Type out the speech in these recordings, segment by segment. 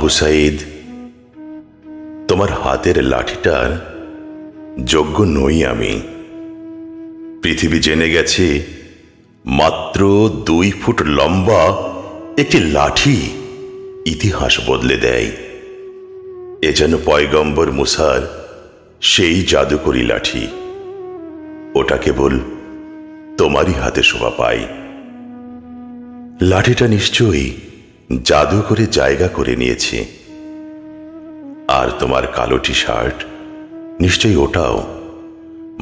আবু সাইদ, তোমার হাতের লাঠিটার যোগ্য নই আমি। পৃথিবী জেনে গেছে মাত্র 2 ফুট লম্বা একটি লাঠি ইতিহাস বদলে দেয়। এ যেন পয়গম্বর মুসার সেই জাদুকরি লাঠি। ওটা কেবল তোমারই হাতে শোভা পায়। লাঠিটা নিশ্চয়ই জাদু করে জায়গা করে নিয়েছে। আর তোমার কালো টি শার্ট, নিশ্চয়ই ওটাও।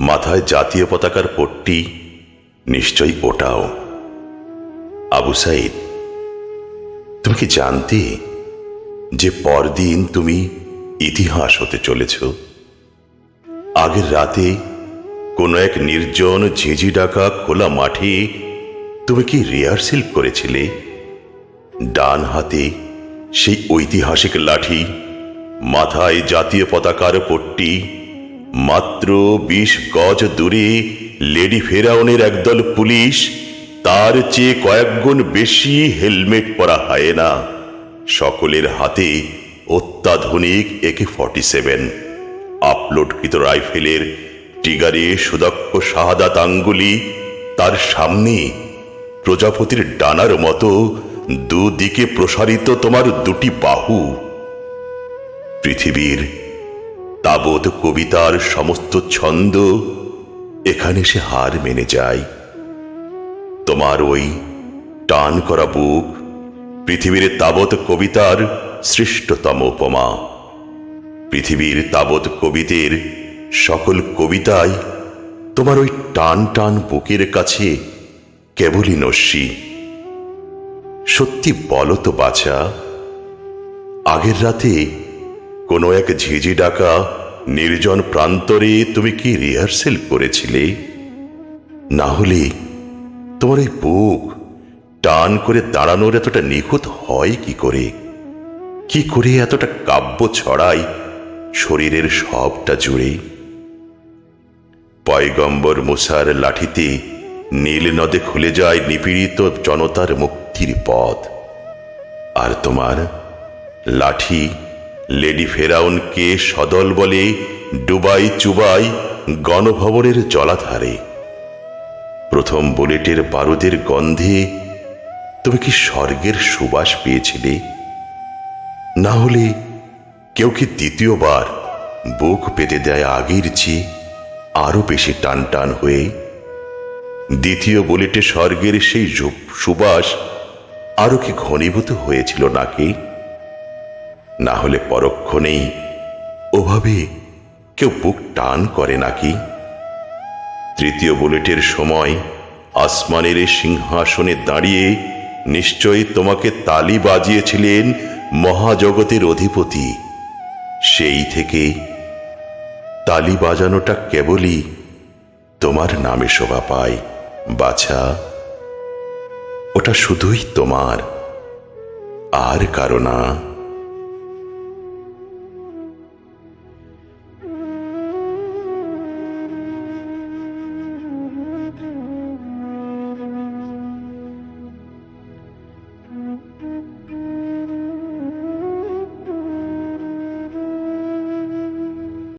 মাথায় জাতীয় পতাকার পট্টি, নিশ্চয়ই ওটাও। আবু সাইদ, তুমি কি জানতে যে পরদিন তুমি ইতিহাস হতে চলেছ? আগের রাতে কোনো এক নির্জন ঝিঁঝি ডাকা খোলা মাঠে তুমি কি রিহার্সেল করেছিলে? ডান হাতে সেই ঐতিহাসিক লাঠি, মাথায় জাতীয় পতাকার পট্টি, মাত্র 20 গজ দূরে লেডি ফেরাউনের একদল পুলিশ, তার চেয়ে কয়েক গুণ বেশি হেলমেট পরা হায়েনা, সকলের হাতে অত্যাধুনিক AK-47, আপলোডকৃত রাইফেলের টিগারে সুদক্ষ শাহাদাত আঙ্গুলি, তার সামনে প্রজাপতির ডানার মতো দুদিকে প্রসারিত তোমার 2টি বাহু। পৃথিবীর তাবৎ কবিতার সমস্ত ছন্দ এখানে সে হার মেনে যায়। তোমার ওই টান করা বুক পৃথিবীর তাবৎ কবিতার শ্রেষ্ঠতম উপমা। পৃথিবীর তাবৎ কবিদের সকল কবিতায় তোমার ওই টান টান বুকের কাছে কেবলই নস্যি। সত্যি বলো তো বাছা, আগের রাতে কোনো এক ঝিঁঝি ডাকা নির্জন প্রান্তরে তুমি কি রিহার্সেল করেছিলে? না হলে তোমার এই বুক টান করে দাঁড়ানোর এতটা নিখুঁত হয় কি করে? কি করে এতটা কাব্য ছড়ায় শরীরের সবটা জুড়ে? পয়গম্বর মুসার লাঠিতে নীল নদে খুলে যায় নিপীড়িত জনতার মুক্তির পথ। আর তোমার লাঠি লেডি ফেরাউনকে সদল বলে ডুবাই চুবাই গণভবনের জলাধারে। প্রথম বুলেটের বারুদের গন্ধে তুমি কি স্বর্গের সুবাস পেয়েছিলে? না হলে কেউ কি দ্বিতীয়বার বুক পেতে দেয় আগের চেয়ে আরো বেশি টান টান হয়ে? দ্বিতীয় বুলেটে স্বর্গের সেই সুবাস আরো কি ঘনীভূত হয়েছিল নাকি? না হলে পরক্ষণেই ওভাবে কেউ বুক টান করে নাকি? তৃতীয় বুলেটের সময় আসমানের সিংহাসনে দাঁড়িয়ে নিশ্চয়ই তোমাকে তালি বাজিয়েছিলেন মহাজগতের অধিপতি। সেই থেকে তালি বাজানোটা কেবলই তোমার নামে শোভা পায় বাছা। ওটা শুধুই তোমার, আর কারো না।